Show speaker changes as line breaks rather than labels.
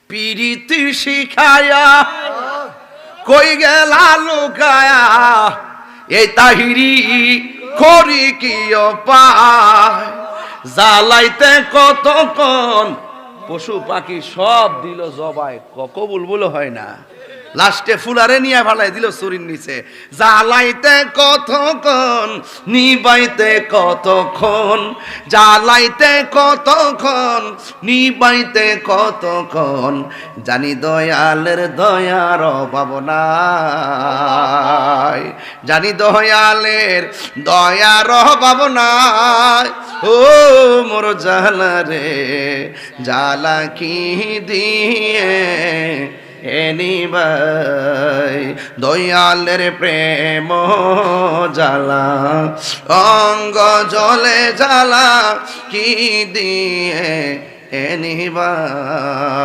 পিরিতি শিখায়া কই গেলা লুকায়া এই তাহিরি করি কি পায় জ্বালাইতে কতক্ষণ পশু পাখি সব দিল জবাই কবুল বলে হয় না লাস্টে ফুলারে নিয়ে ভালাই দিল চুরির নিচে জ্বালাইতে কতক্ষণ নিবাইতে কতক্ষণ জ্বালাইতে কতক্ষণ নিবাইতে কতক্ষণ জানি দয়ালের দয়ার অভাব নাই জানি দয়ালের দয়ার অভাব নাই ও মোর জালা রে জালা কি দিয়ে এনিবাই দয়ালের প্রেম জ্বালা অঙ্গ জলে জ্বালা কি দিয়ে এনিবাই।